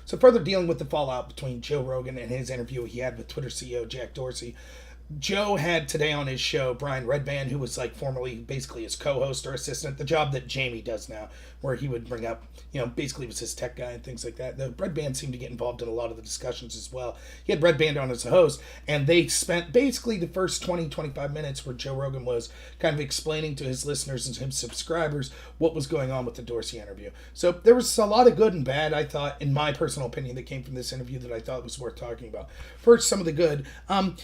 So further dealing with the fallout between Joe Rogan and his interview he had with Twitter CEO Jack Dorsey, Joe had today on his show Brian Redban, who was like formerly basically his co-host or assistant, the job that Jamie does now, where he would bring up, basically was his tech guy and things like that. The Redban seemed to get involved in a lot of the discussions as well. He had Redban on as a host, and they spent basically the first 20, 25 minutes where Joe Rogan was kind of explaining to his listeners and his subscribers what was going on with the Dorsey interview. So there was a lot of good and bad, I thought, in my personal opinion, that came from this interview that I thought was worth talking about. First, some of the good.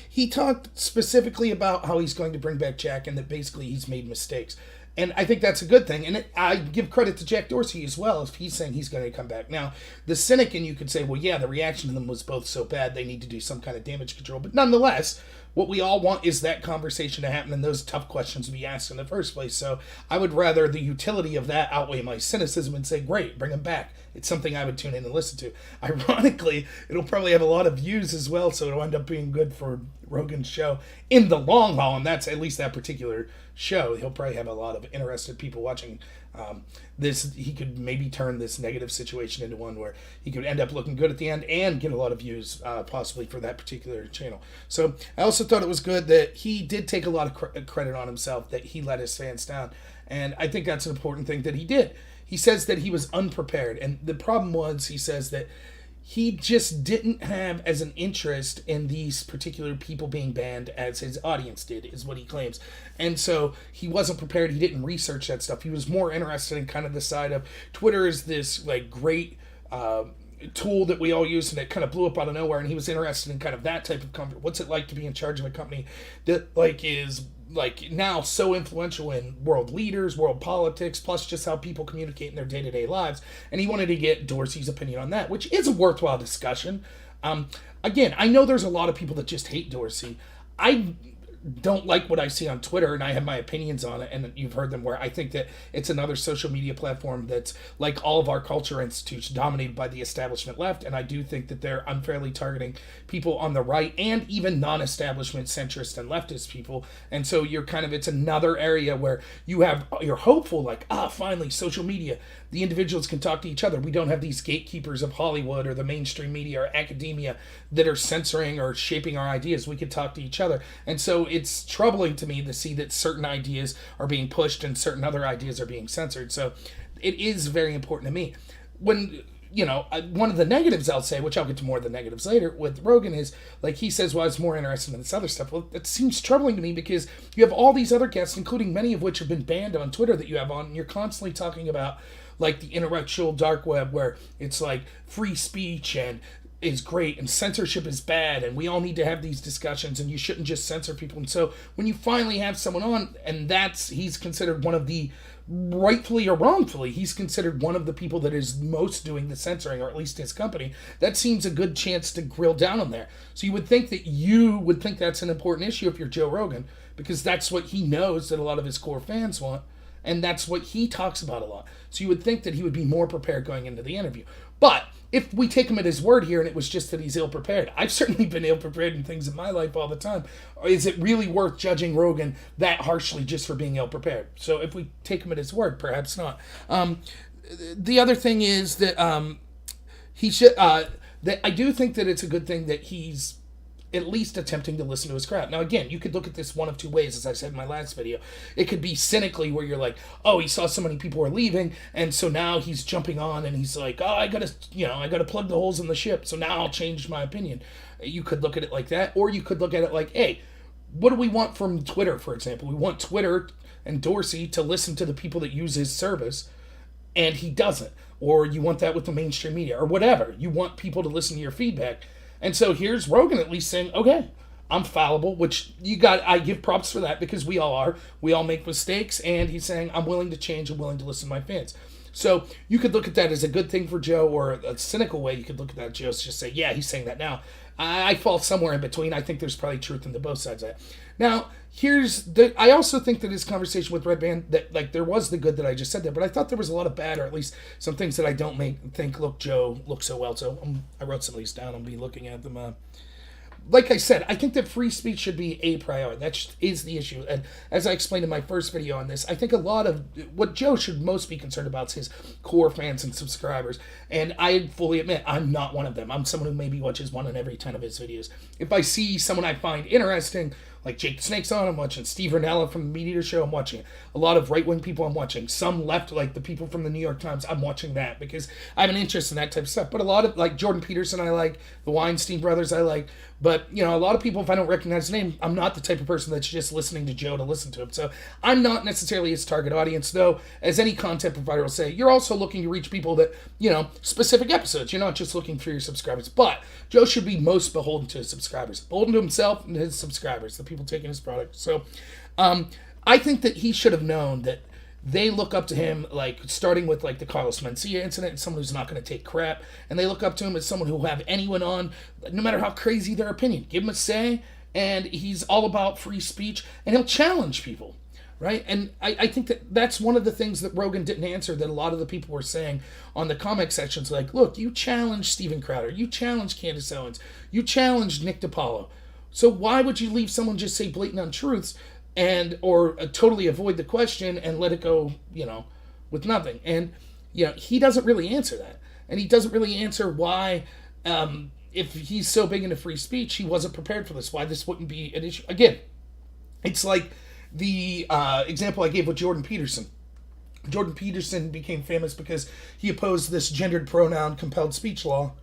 He talked specifically about how he's going to bring back Jack and that basically he's made mistakes. And I think that's a good thing. And I give credit to Jack Dorsey as well if he's saying he's going to come back. Now, the cynic and you could say, well, yeah, the reaction to them was both so bad they need to do some kind of damage control. But nonetheless, what we all want is that conversation to happen and those tough questions to be asked in the first place. So I would rather the utility of that outweigh my cynicism and say, great, bring him back. It's something I would tune in and listen to. Ironically, it'll probably have a lot of views as well, so it'll end up being good for Rogan's show in the long haul, and that's at least that particular show. He'll probably have a lot of interested people watching this. He could maybe turn this negative situation into one where he could end up looking good at the end and get a lot of views possibly for that particular channel. So I also thought it was good that he did take a lot of credit on himself, that he let his fans down, and I think that's an important thing that he did. He says that he was unprepared, and the problem was, he says that he just didn't have as an interest in these particular people being banned as his audience did, is what he claims. And so he wasn't prepared. He didn't research that stuff. He was more interested in kind of the side of Twitter is this like great tool that we all use, and it kind of blew up out of nowhere. And he was interested in kind of that type of comfort. What's it like to be in charge of a company that like is like now so influential in world leaders, world politics, plus just how people communicate in their day-to-day lives. And he wanted to get Dorsey's opinion on that, which is a worthwhile discussion. Again, I know there's a lot of people that just hate Dorsey. I don't like what I see on Twitter, and I have my opinions on it, and you've heard them, where I think that it's another social media platform that's like all of our culture institutes, dominated by the establishment left, and I do think that they're unfairly targeting people on the right and even non-establishment centrist and leftist people. And so it's another area where you're hopeful, like, finally social media, the individuals can talk to each other. We don't have these gatekeepers of Hollywood or the mainstream media or academia that are censoring or shaping our ideas. We could talk to each other. And so it's troubling to me to see that certain ideas are being pushed and certain other ideas are being censored. So it is very important to me. When, one of the negatives I'll say, which I'll get to more of the negatives later, with Rogan is, like, he says, well, I was more interested in this other stuff. Well, it seems troubling to me because you have all these other guests, including many of which have been banned on Twitter that you have on, and you're constantly talking about, like, the intellectual dark web, where it's like free speech and is great and censorship is bad and we all need to have these discussions and you shouldn't just censor people. And so when you finally have someone on, and he's considered one of the, rightfully or wrongfully, he's considered one of the people that is most doing the censoring, or at least his company, that seems a good chance to grill down on there. So you would think that's an important issue if you're Joe Rogan, because that's what he knows that a lot of his core fans want, and that's what he talks about a lot. So you would think that he would be more prepared going into the interview. But if we take him at his word here, and it was just that he's ill-prepared, I've certainly been ill-prepared in things in my life all the time. Is it really worth judging Rogan that harshly just for being ill-prepared? So if we take him at his word, perhaps not. The other thing is that he should. That I do think that it's a good thing that he's at least attempting to listen to his crowd. Now, again, you could look at this one of two ways, as I said in my last video. It could be cynically, where you're like, oh, he saw so many people are leaving, and so now he's jumping on, and he's like, oh, I gotta plug the holes in the ship, so now I'll change my opinion. You could look at it like that, or you could look at it like, hey, what do we want from Twitter, for example? We want Twitter and Dorsey to listen to the people that use his service, and he doesn't. Or you want that with the mainstream media, or whatever. You want people to listen to your feedback. And so here's Rogan at least saying, okay, I'm fallible, which I give props for that, because we all are. We all make mistakes, and he's saying, I'm willing to change and willing to listen to my fans. So you could look at that as a good thing for Joe, or a cynical way you could look at that, Joe's just say, yeah, he's saying that now. I fall somewhere in between. I think there's probably truth in both sides of that. Now, I also think that his conversation with Redban, that, like, there was the good that I just said there, but I thought there was a lot of bad, or at least some things that I don't think Joe look so well. So I wrote some of these down. I'll be looking at them. like I said, I think that free speech should be a priority. That just is the issue. And as I explained in my first video on this, I think a lot of what Joe should most be concerned about is his core fans and subscribers. And I fully admit, I'm not one of them. I'm someone who maybe watches 1 in every 10 of his videos. If I see someone I find interesting, like Jake the Snake's on, I'm watching. Steve Ranella from the Meat Eater Show, I'm watching. A lot of right-wing people I'm watching. Some left, like the people from the New York Times, I'm watching that because I have an interest in that type of stuff. But a lot of, like Jordan Peterson I like, the Weinstein brothers I like. But, you know, a lot of people, if I don't recognize the name, I'm not the type of person that's just listening to Joe to listen to him. So I'm not necessarily his target audience, though, as any content provider will say, you're also looking to reach people that, you know, specific episodes. You're not just looking for your subscribers. But Joe should be most beholden to his subscribers. Beholden to himself and his subscribers, the people taking his product. So I think that he should have known that they look up to him, like, starting with, like, the Carlos Mencia incident, and someone who's not going to take crap, and they look up to him as someone who will have anyone on, no matter how crazy their opinion. Give him a say, and he's all about free speech, and he'll challenge people, right? And I think that that's one of the things that Rogan didn't answer that a lot of the people were saying on the comment sections, like, look, you challenged Steven Crowder, you challenged Candace Owens, you challenged Nick DiPaolo, so why would you leave someone just say blatant untruths and or totally avoid the question and let it go, you know, with nothing? And, you know, he doesn't really answer that. And he doesn't really answer why, if he's so big into free speech, he wasn't prepared for this, why this wouldn't be an issue. Again, it's like the example I gave with Jordan Peterson. Jordan Peterson became famous because he opposed this gendered pronoun compelled speech law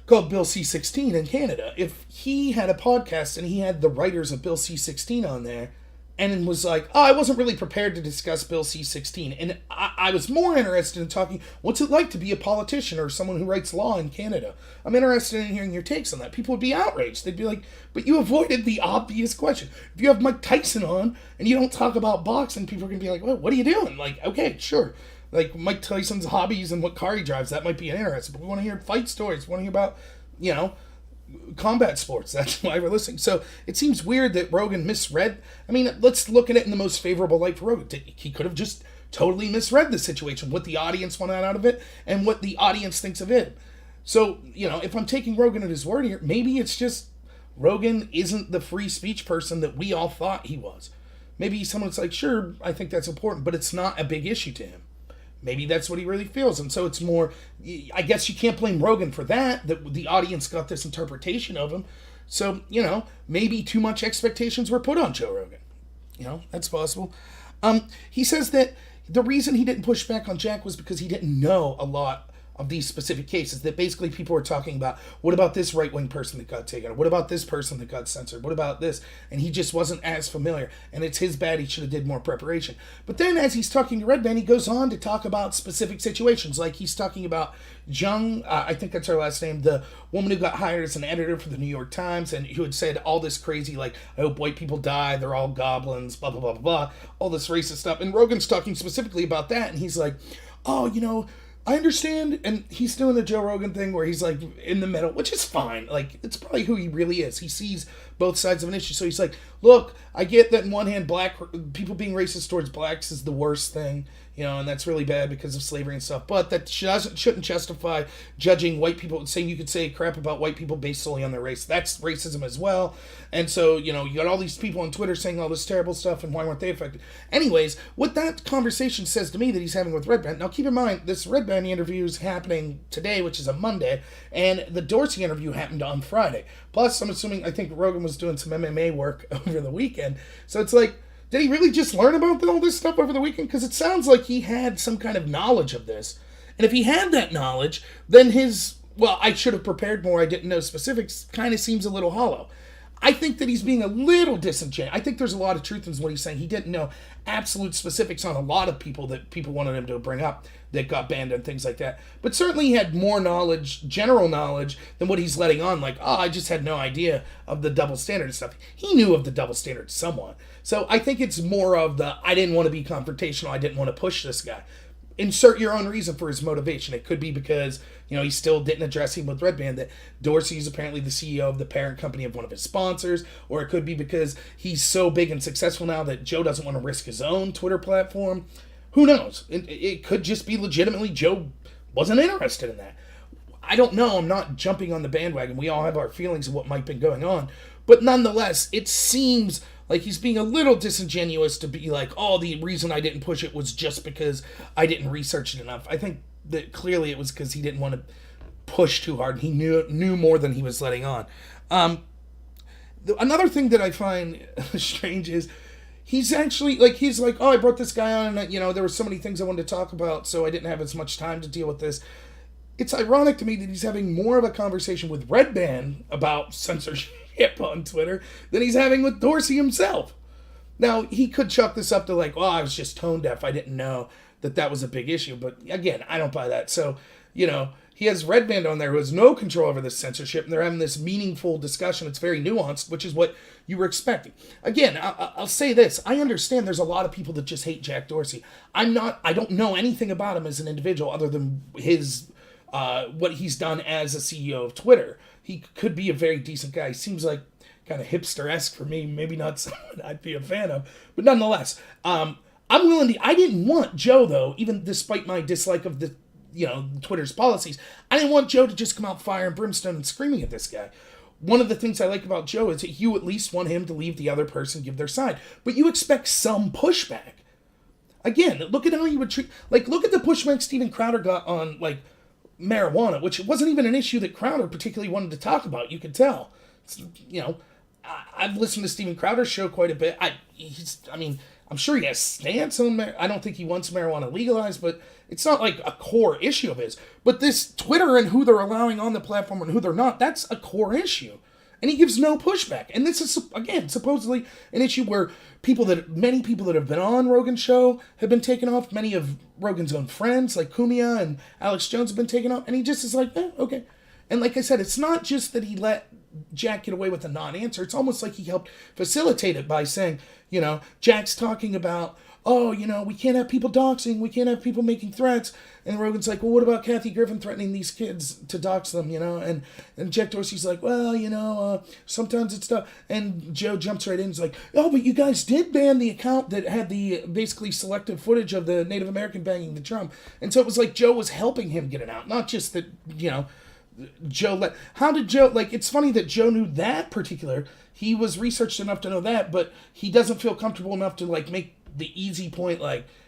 called Bill C-16 in Canada. If he had a podcast and he had the writers of Bill C-16 on there and was like, oh, I wasn't really prepared to discuss Bill C-16, and I was more interested in talking, what's it like to be a politician or someone who writes law in Canada? I'm interested in hearing your takes on that. People would be outraged. They'd be like, but you avoided the obvious question. If you have Mike Tyson on and you don't talk about boxing, people are going to be like, well, what are you doing? Like, okay, sure. Like Mike Tyson's hobbies and what car he drives, that might be interesting. But we want to hear fight stories. We want to hear about, you know, combat sports. That's why we're listening. So it seems weird that Rogan misread. I mean, let's look at it in the most favorable light for Rogan. He could have just totally misread the situation, what the audience wanted out of it and what the audience thinks of it. So, you know, if I'm taking Rogan at his word here, maybe it's just Rogan isn't the free speech person that we all thought he was. Maybe someone's like, sure, I think that's important, but it's not a big issue to him. Maybe that's what he really feels. And so it's more, I guess you can't blame Rogan for that the audience got this interpretation of him. So, you know, maybe too much expectations were put on Joe Rogan. You know, that's possible. He says that the reason he didn't push back on Jack was because he didn't know a lot of these specific cases, that basically people were talking about, what about this right-wing person that got taken? Or what about this person that got censored? What about this? And he just wasn't as familiar. And it's his bad. He should have did more preparation. But then as he's talking to Redban, he goes on to talk about specific situations. Like he's talking about Jung, I think that's her last name, the woman who got hired as an editor for the New York Times and who had said all this crazy, like, I hope white people die, they're all goblins, blah, blah, blah, blah, all this racist stuff. And Rogan's talking specifically about that. And he's like, oh, you know, I understand, and he's doing the Joe Rogan thing where he's like in the middle, which is fine. Like, it's probably who he really is. He sees both sides of an issue. So he's like, look, I get that in one hand, black people being racist towards blacks is the worst thing, you know, and that's really bad because of slavery and stuff. But that shouldn't justify judging white people, saying you could say crap about white people based solely on their race. That's racism as well. And so, you know, you got all these people on Twitter saying all this terrible stuff, and why weren't they affected? Anyways, what that conversation says to me that he's having with Redban, now keep in mind, this Redban interview is happening today, which is a Monday, and the Dorsey interview happened on Friday. Plus, I'm assuming, I think Rogan was doing some MMA work over the weekend. So it's like, did he really just learn about all this stuff over the weekend? Because it sounds like he had some kind of knowledge of this. And if he had that knowledge, then his, well, I should have prepared more, I didn't know specifics, kind of seems a little hollow. I think that he's being a little disingenuous. I think there's a lot of truth in what he's saying. He didn't know absolute specifics on a lot of people that people wanted him to bring up that got banned and things like that. But certainly he had more knowledge, general knowledge, than what he's letting on. Like, oh, I just had no idea of the double standard and stuff. He knew of the double standard somewhat. So I think it's more of the, I didn't want to be confrontational. I didn't want to push this guy. Insert your own reason for his motivation. It could be because, you know, he still didn't address him with Redban, that Dorsey is apparently the CEO of the parent company of one of his sponsors, or it could be because he's so big and successful now that Joe doesn't want to risk his own Twitter platform. Who knows? It could just be legitimately Joe wasn't interested in that. I don't know. I'm not jumping on the bandwagon. We all have our feelings of what might be going on. But nonetheless, it seems like he's being a little disingenuous to be like, oh, the reason I didn't push it was just because I didn't research it enough. I think that clearly it was because he didn't want to push too hard. He knew more than he was letting on. Another thing that I find strange is he's actually he's like, oh, I brought this guy on, and there were so many things I wanted to talk about, so I didn't have as much time to deal with this. It's ironic to me that he's having more of a conversation with Redban about censorship on Twitter than he's having with Dorsey himself. Now, he could chalk this up to like, oh, I was just tone deaf. I didn't know that was a big issue. But again, I don't buy that. So, he has Redban on there who has no control over this censorship, and they're having this meaningful discussion. It's very nuanced, which is what you were expecting. Again, I'll say this. I understand there's a lot of people that just hate Jack Dorsey. I don't know anything about him as an individual other than his what he's done as a CEO of Twitter. He could be a very decent guy. He seems like kind of hipster-esque for me. Maybe not someone I'd be a fan of. But nonetheless, I'm willing to... I didn't want Joe, though, even despite my dislike of the Twitter's policies, I didn't want Joe to just come out fire and brimstone and screaming at this guy. One of the things I like about Joe is that you at least want him to leave the other person give their side. But you expect some pushback. Again, look at how you would treat... look at the pushback Steven Crowder got on, marijuana, which wasn't even an issue that Crowder particularly wanted to talk about. You could tell. I've listened to Steven Crowder's show quite a bit. I'm sure he has stance on I don't think he wants marijuana legalized, but it's not like a core issue of his. But this Twitter and who they're allowing on the platform and who they're not, that's a core issue. And he gives no pushback. And this is, again, supposedly an issue where many people that have been on Rogan's show have been taken off. Many of Rogan's own friends, like Kumia and Alex Jones, have been taken off. And he just is like, okay. And like I said, it's not just that he let Jack get away with a non-answer. It's almost like he helped facilitate it by saying, Jack's talking about, we can't have people doxing. We can't have people making threats. And Rogan's like, well, what about Kathy Griffin threatening these kids to dox them, And Jack Dorsey's like, well, sometimes it's tough. And Joe jumps right in and is like, oh, but you guys did ban the account that had the basically selective footage of the Native American banging the drum. And so it was like Joe was helping him get it out. Not just that, Joe how did Joe, it's funny that Joe knew that particular. He was researched enough to know that, but he doesn't feel comfortable enough to, make the easy point,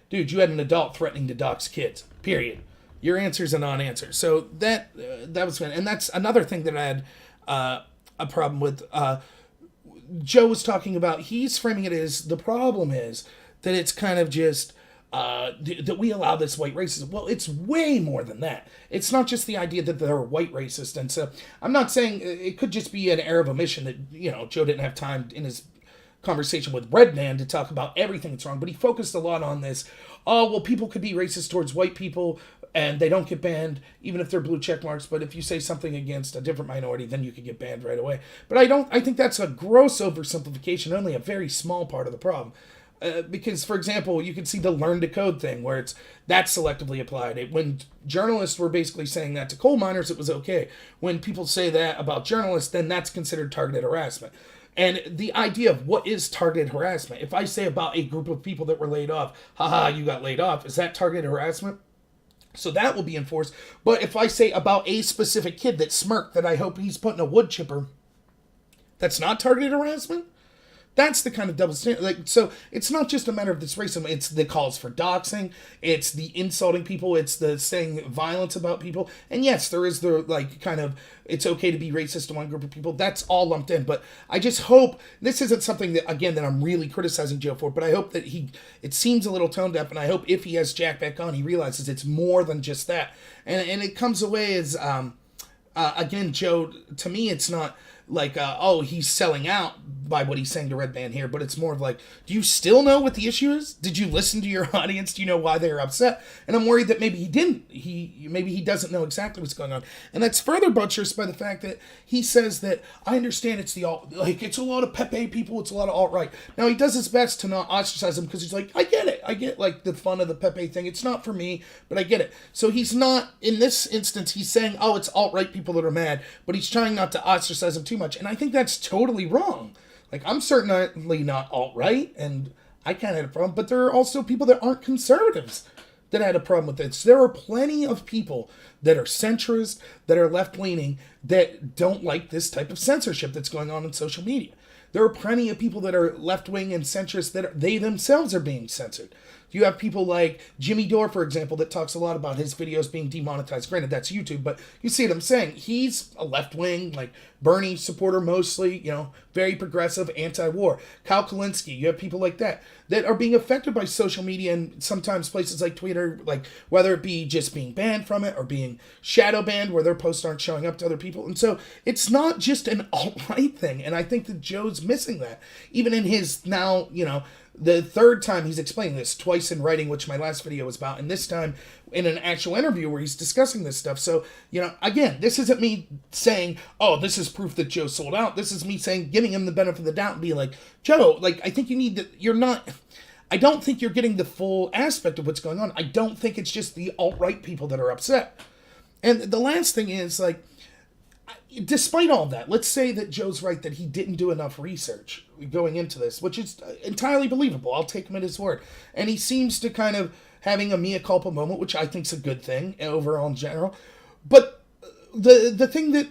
dude, you had an adult threatening to dox kids, period. Your answer's a non-answer. So that was fun. And that's another thing that I had a problem with. Joe was talking about, he's framing it as, the problem is that it's kind of just, that we allow this white racism. Well, it's way more than that. It's not just the idea that they're white racist. And so I'm not saying it could just be an error of omission that, Joe didn't have time in his conversation with Redban to talk about everything that's wrong, but he focused a lot on this. Oh, well, people could be racist towards white people and they don't get banned even if they're blue check marks, but if you say something against a different minority, then you could get banned right away. But I think that's a gross oversimplification, only a very small part of the problem. Because, for example, you can see the learn to code thing where that's selectively applied. When journalists were basically saying that to coal miners, it was okay. When people say that about journalists, then that's considered targeted harassment. And the idea of what is targeted harassment, if I say about a group of people that were laid off, haha, you got laid off, is that targeted harassment? So that will be enforced. But if I say about a specific kid that smirked that I hope he's putting a wood chipper, that's not targeted harassment? That's the kind of double standard. So it's not just a matter of this racism. It's the calls for doxing. It's the insulting people. It's the saying violence about people. And yes, there is the it's okay to be racist to one group of people. That's all lumped in. But I just hope this isn't something that, again, that I'm really criticizing Joe for. But I hope that it seems a little tone deaf. And I hope if he has Jack back on, he realizes it's more than just that. And it comes away as, again, Joe, to me, it's not he's selling out by what he's saying to Redban here, but it's more of do you still know what the issue is? Did you listen to your audience? Do you know why they're upset? And I'm worried that maybe he didn't. Maybe he doesn't know exactly what's going on. And that's further buttressed by the fact that he says that, I understand it's it's a lot of Pepe people, it's a lot of alt-right. Now, he does his best to not ostracize them because he's like, I get it. I get the fun of the Pepe thing. It's not for me, but I get it. So he's not, in this instance, he's saying, oh, it's alt-right people that are mad, but he's trying not to ostracize them too much. And I think that's totally wrong. I'm certainly not alt-right, and I kind of had a problem, but there are also people that aren't conservatives that had a problem with this. There are plenty of people that are centrist, that are left-leaning, that don't like this type of censorship that's going on social media. There are plenty of people that are left-wing and centrist that they themselves are being censored. You have people like Jimmy Dore, for example, that talks a lot about his videos being demonetized. Granted, that's YouTube, but you see what I'm saying. He's a left-wing, like Bernie supporter mostly, very progressive, anti-war. Kyle Kalinske, you have people like that are being affected by social media and sometimes places like Twitter, like whether it be just being banned from it or being shadow banned where their posts aren't showing up to other people. And so it's not just an alt-right thing. And I think that Joe's missing that. Even in his now, the third time he's explaining this, twice in writing, which my last video was about, and this time in an actual interview where he's discussing this stuff. So, again, this isn't me saying, oh, this is proof that Joe sold out. This is me saying, giving him the benefit of the doubt and being like, Joe, I think you need to, I don't think you're getting the full aspect of what's going on. I don't think it's just the alt-right people that are upset. And the last thing is, despite all that, let's say that Joe's right that he didn't do enough research going into this, which is entirely believable. I'll take him at his word. And he seems to kind of having a mea culpa moment, which I think is a good thing overall in general. But the thing that,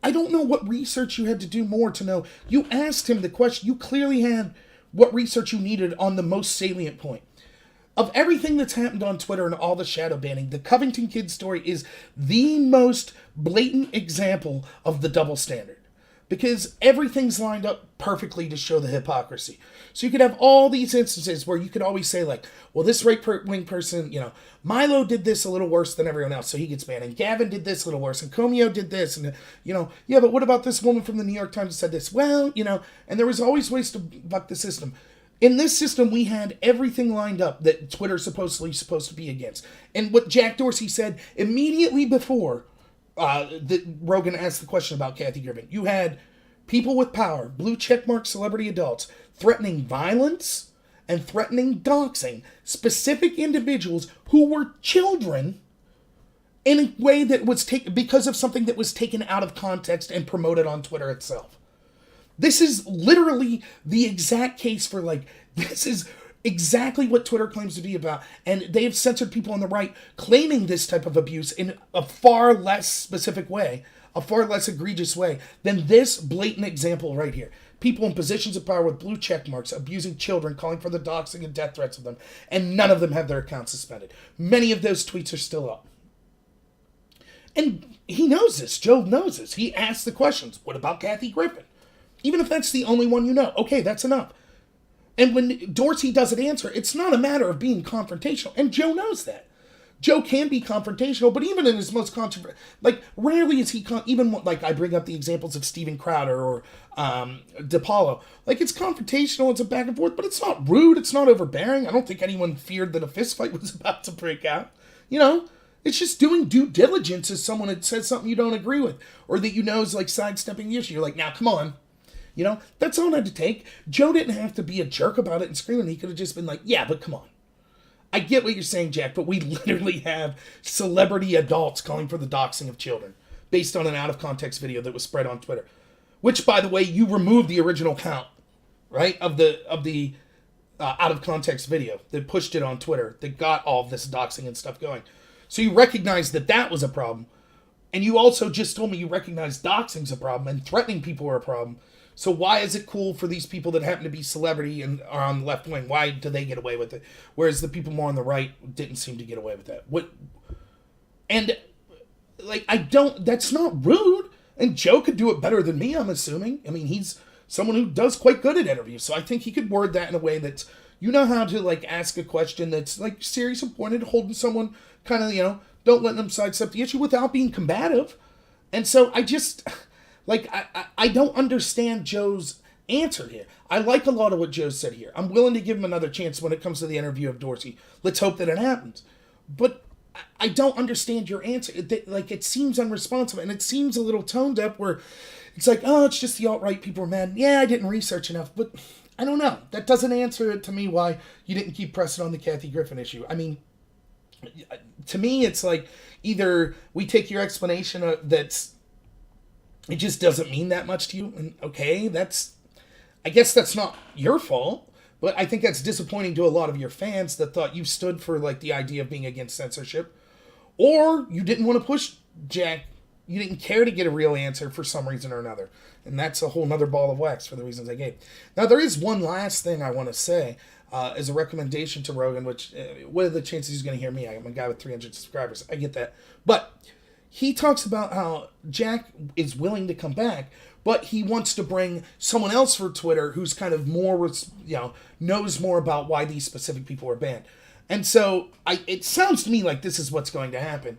I don't know what research you had to do more to know. You asked him the question. You clearly had what research you needed on the most salient point. Of everything that's happened on Twitter and all the shadow banning, the Covington kid story is the most blatant example of the double standard. Because everything's lined up perfectly to show the hypocrisy. So you could have all these instances where you could always say, well, this right-wing person, Milo did this a little worse than everyone else, so he gets banned. And Gavin did this a little worse, and Comeo did this, and, yeah, but what about this woman from the New York Times that said this? Well, and there was always ways to buck the system. In this system, we had everything lined up that Twitter's supposed to be against. And what Jack Dorsey said immediately before Rogan asked the question about Kathy Griffin, you had people with power, blue checkmark celebrity adults, threatening violence and threatening doxing specific individuals who were children in a way that was taken because of something that was taken out of context and promoted on Twitter itself. This is literally the exact case for this is exactly what Twitter claims to be about. And they have censored people on the right claiming this type of abuse in a far less specific way, a far less egregious way than this blatant example right here. People in positions of power with blue check marks abusing children, calling for the doxing and death threats of them, and none of them have their accounts suspended. Many of those tweets are still up. And he knows this. Joe knows this. He asks the questions. What about Kathy Griffin? Even if that's the only one you know. Okay, that's enough. And when Dorsey doesn't answer, it's not a matter of being confrontational. And Joe knows that. Joe can be confrontational, but even in his most controversial, rarely is he, even I bring up the examples of Steven Crowder or DePaulo. It's confrontational, it's a back and forth, but it's not rude, it's not overbearing. I don't think anyone feared that a fist fight was about to break out. It's just doing due diligence as someone that says something you don't agree with, or that is sidestepping the issue. You're now come on. That's all it had to take. Joe didn't have to be a jerk about it and screaming. He could have just been yeah, but come on. I get what you're saying, Jack, but we literally have celebrity adults calling for the doxing of children based on an out-of-context video that was spread on Twitter. Which, by the way, you removed the original count, right, of the out-of-context video that pushed it on Twitter, that got all of this doxing and stuff going. So you recognized that was a problem. And you also just told me you recognize doxing's a problem and threatening people are a problem. So why is it cool for these people that happen to be celebrity and are on the left wing? Why do they get away with it? Whereas the people more on the right didn't seem to get away with that. That's not rude. And Joe could do it better than me, I'm assuming. I mean, he's someone who does quite good at interviews. So I think he could word that in a way that's, how to ask a question that's serious and pointed, holding someone kind of, don't let them sidestep the issue without being combative. And so I just... I don't understand Joe's answer here. I like a lot of what Joe said here. I'm willing to give him another chance when it comes to the interview of Dorsey. Let's hope that it happens. But I don't understand your answer. It seems unresponsive, and it seems a little tone deaf where it's it's just the alt-right people are mad. Yeah, I didn't research enough, but I don't know. That doesn't answer it to me why you didn't keep pressing on the Kathy Griffin issue. I mean, to me, it's either we take your explanation it just doesn't mean that much to you. And okay, I guess that's not your fault. But I think that's disappointing to a lot of your fans that thought you stood for like the idea of being against censorship, or you didn't want to push Jack. You didn't care to get a real answer for some reason or another. And that's a whole nother ball of wax for the reasons I gave. Now, there is one last thing I want to say as a recommendation to Rogan, which, what are the chances he's going to hear me? I'm a guy with 300 subscribers. I get that. But he talks about how Jack is willing to come back, but he wants to bring someone else for Twitter who's kind of more, knows more about why these specific people are banned. And so it sounds to me like this is what's going to happen.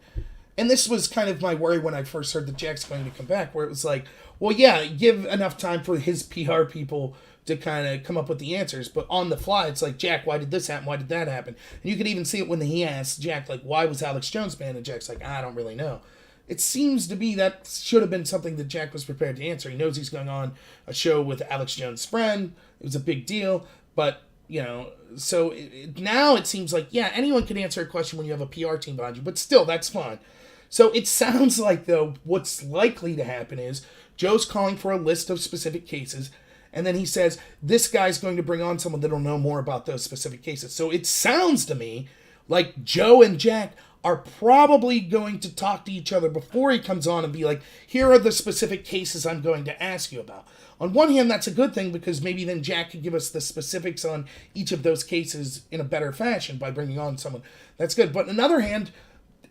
And this was kind of my worry when I first heard that Jack's going to come back, where it was like, well, yeah, give enough time for his PR people to kind of come up with the answers. But on the fly, it's like, Jack, why did this happen? Why did that happen? And you could even see it when he asked Jack, like, why was Alex Jones banned? And Jack's like, I don't really know. It seems to be that should have been something that Jack was prepared to answer. He knows he's going on a show with Alex Jones' friend. It was a big deal. But, so now it seems like, yeah, anyone can answer a question when you have a PR team behind you. But still, that's fine. So it sounds like, though, what's likely to happen is Joe's calling for a list of specific cases, and then he says, this guy's going to bring on someone that'll know more about those specific cases. So it sounds to me like Joe and Jack are probably going to talk to each other before he comes on and be like, here are the specific cases I'm going to ask you about. On one hand, that's a good thing because maybe then Jack could give us the specifics on each of those cases in a better fashion by bringing on someone. That's good. But on the other hand,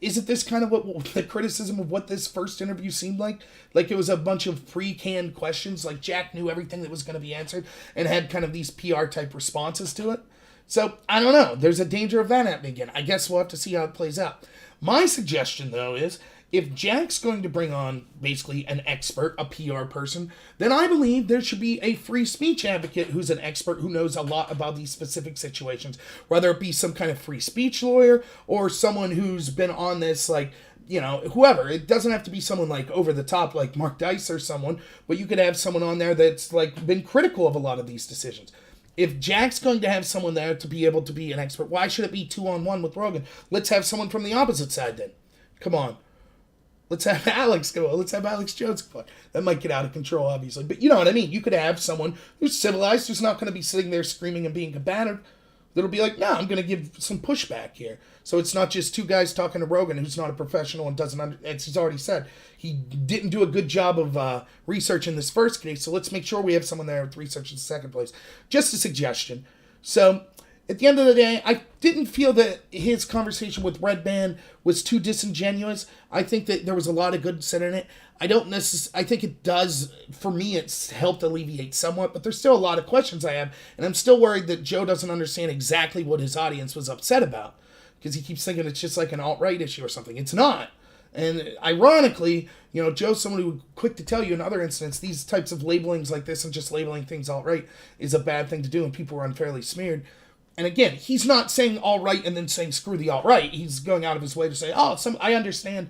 isn't this kind of what the criticism of what this first interview seemed like? Like it was a bunch of pre-canned questions, like Jack knew everything that was going to be answered and had kind of these PR-type responses to it. So, I don't know. There's a danger of that happening again. I guess we'll have to see how it plays out. My suggestion, though, is if Jack's going to bring on basically an expert, a PR person, then I believe there should be a free speech advocate who's an expert who knows a lot about these specific situations, whether it be some kind of free speech lawyer or someone who's been on this, like, whoever. It doesn't have to be someone like over the top like Mark Dice or someone, but you could have someone on there that's like been critical of a lot of these decisions. If Jack's going to have someone there to be able to be an expert, why should it be 2-on-1 with Rogan? Let's have someone from the opposite side then. Come on. Let's have Alex go on. Let's have Alex Jones go on. That might get out of control, obviously. But you know what I mean. You could have someone who's civilized, who's not going to be sitting there screaming and being combative. That'll be like, no, I'm going to give some pushback here. So it's not just two guys talking to Rogan who's not a professional and doesn't, as he's already said, he didn't do a good job of research in this first case. So let's make sure we have someone there with research in the second place. Just a suggestion. So at the end of the day, I didn't feel that his conversation with Redban was too disingenuous. I think that there was a lot of good said in it. I think it does, for me, it's helped alleviate somewhat, but there's still a lot of questions I have, and I'm still worried that Joe doesn't understand exactly what his audience was upset about, because he keeps thinking it's just like an alt-right issue or something. It's not. And ironically, Joe's someone who quick to tell you in other incidents, these types of labelings like this and just labeling things alt-right is a bad thing to do, and people are unfairly smeared. And again, he's not saying alt-right and then saying screw the alt-right. He's going out of his way to say, I understand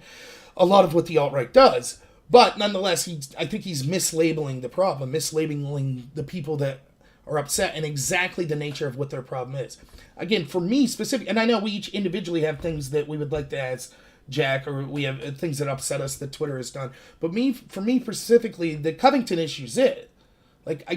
a lot of what the alt-right does. But nonetheless, I think he's mislabeling the problem, mislabeling the people that are upset and exactly the nature of what their problem is. Again, for me specifically, and I know we each individually have things that we would like to ask Jack, or we have things that upset us that Twitter has done. But for me specifically, the Covington issue is it. Like,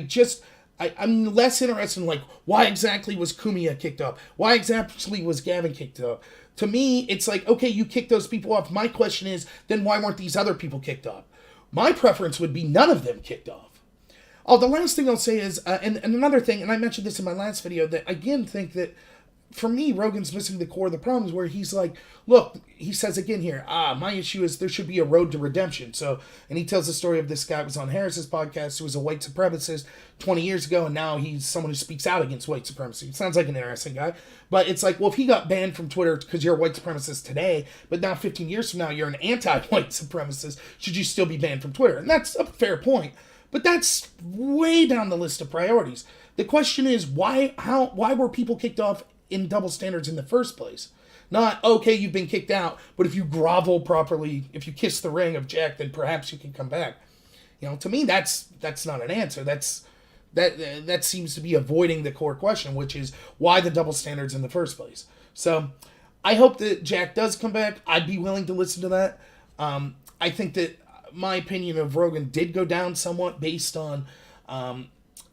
I'm less interested in, like, why exactly was Cumia kicked off? Why exactly was Gavin kicked off? To me, it's like, okay, you kicked those people off. My question is, then why weren't these other people kicked off? My preference would be none of them kicked off. Oh, the last thing I'll say is, and another thing, and I mentioned this in my last video, that I again think that, for me, Rogan's missing the core of the problems where he's like, look, he says again here, my issue is there should be a road to redemption. So, and he tells the story of this guy who was on Harris's podcast who was a white supremacist 20 years ago, and now he's someone who speaks out against white supremacy. It sounds like an interesting guy. But it's like, well, if he got banned from Twitter because you're a white supremacist today, but now 15 years from now you're an anti-white supremacist, should you still be banned from Twitter? And that's a fair point. But that's way down the list of priorities. The question is, why were people kicked off in double standards in the first place? Not, okay, you've been kicked out, but if you grovel properly, if you kiss the ring of Jack, then perhaps you can come back. To me, that's not an answer. That seems to be avoiding the core question, which is why the double standards in the first place. So I hope that Jack does come back. I'd be willing to listen to that. I think that my opinion of Rogan did go down somewhat based on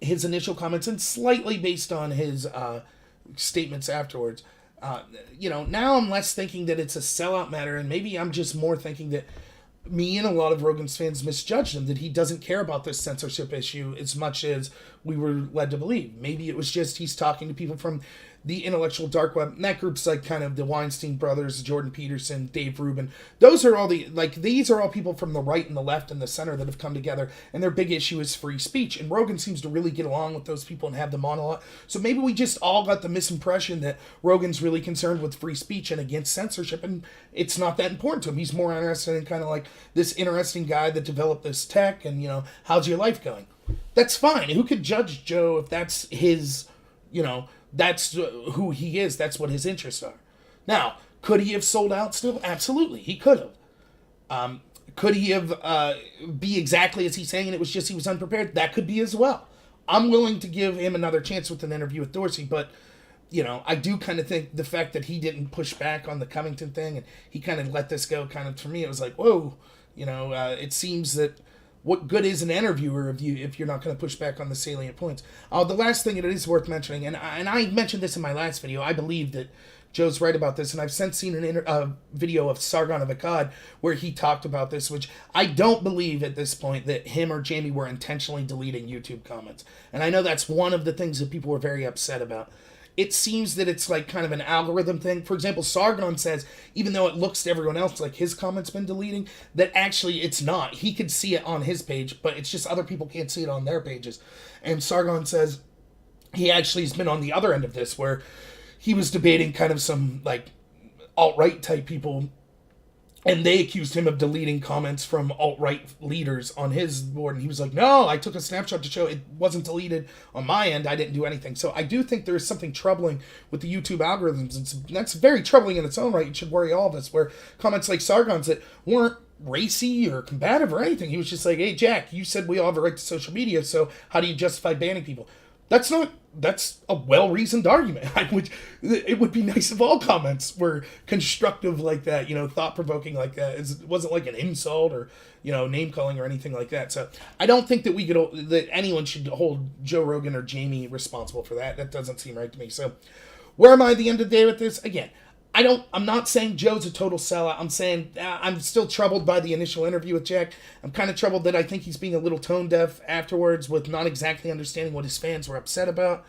his initial comments and slightly based on his statements afterwards. Now I'm less thinking that it's a sellout matter, and maybe I'm just more thinking that me and a lot of Rogan's fans misjudged him, that he doesn't care about this censorship issue as much as we were led to believe. Maybe it was just he's talking to people from the intellectual dark web, and that group's like kind of the Weinstein brothers, Jordan Peterson, Dave Rubin. These are all people from the right and the left and the center that have come together, and their big issue is free speech. And Rogan seems to really get along with those people and have them on a lot. So maybe we just all got the misimpression that Rogan's really concerned with free speech and against censorship, and it's not that important to him. He's more interested in kind of like this interesting guy that developed this tech, and, how's your life going? That's fine. Who could judge Joe if that's his, that's who he is. That's what his interests are. Now, could he have sold out still? Absolutely. He could have. Could he have be exactly as he's saying and it was just he was unprepared? That could be as well. I'm willing to give him another chance with an interview with Dorsey, but, I do kind of think the fact that he didn't push back on the Covington thing and he kind of let this go kind of, for me, it was like, whoa, it seems that what good is an interviewer if you're not going to push back on the salient points? The last thing that it is worth mentioning, and I mentioned this in my last video, I believe that Joe's right about this, and I've since seen a video of Sargon of Akkad where he talked about this, which I don't believe at this point that him or Jamie were intentionally deleting YouTube comments. And I know that's one of the things that people were very upset about. It seems that it's like kind of an algorithm thing. For example, Sargon says, even though it looks to everyone else like his comment's been deleting, that actually it's not. He could see it on his page, but it's just other people can't see it on their pages. And Sargon says he actually has been on the other end of this, where he was debating kind of some like alt-right type people, and they accused him of deleting comments from alt-right leaders on his board. And he was like, no, I took a snapshot to show it wasn't deleted on my end. I didn't do anything. So I do think there is something troubling with the YouTube algorithms. And that's very troubling in its own right. It should worry all of us, where comments like Sargon's that weren't racy or combative or anything. He was just like, hey, Jack, you said we all have a right to social media, so how do you justify banning people? That's a well-reasoned argument. It would be nice if all comments were constructive like that, thought-provoking like that. It wasn't like an insult or, name-calling or anything like that. So I don't think that anyone should hold Joe Rogan or Jamie responsible for that. That doesn't seem right to me. So where am I at the end of the day with this? Again, I'm not saying Joe's a total sellout. I'm saying I'm still troubled by the initial interview with Jack. I'm kind of troubled that I think he's being a little tone deaf afterwards with not exactly understanding what his fans were upset about.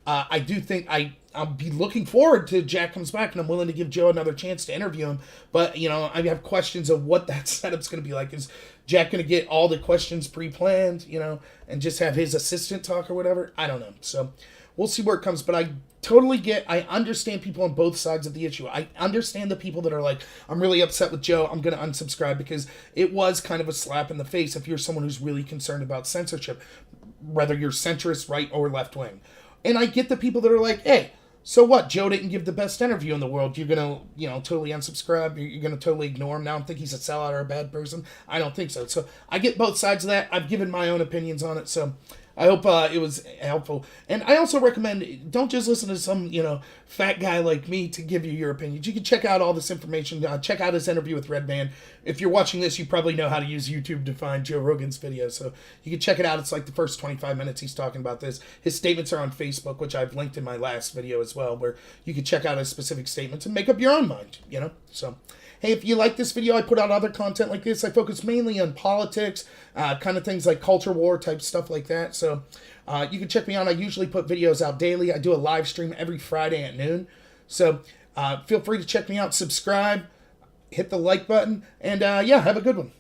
I do think I'll be looking forward to Jack comes back, and I'm willing to give Joe another chance to interview him. But, I have questions of what that setup's going to be like. Is Jack going to get all the questions pre-planned, and just have his assistant talk or whatever? I don't know. So we'll see where it comes. But I understand people on both sides of the issue. I understand the people that are like, I'm really upset with Joe, I'm going to unsubscribe, because it was kind of a slap in the face if you're someone who's really concerned about censorship, whether you're centrist, right, or left-wing. And I get the people that are like, hey, so what? Joe didn't give the best interview in the world. You're going to, totally unsubscribe. You're going to totally ignore him. Now I think he's a sellout or a bad person. I don't think so. So I get both sides of that. I've given my own opinions on it. So I hope it was helpful. And I also recommend, don't just listen to some, fat guy like me to give you your opinions. You can check out all this information. Check out his interview with Redban. If you're watching this, you probably know how to use YouTube to find Joe Rogan's video. So you can check it out. It's like the first 25 minutes he's talking about this. His statements are on Facebook, which I've linked in my last video as well, where you can check out his specific statements and make up your own mind, So, hey, if you like this video, I put out other content like this. I focus mainly on politics, kind of things like culture war type stuff like that. So you can check me out. I usually put videos out daily. I do a live stream every Friday at noon. So feel free to check me out, subscribe, hit the like button, and have a good one.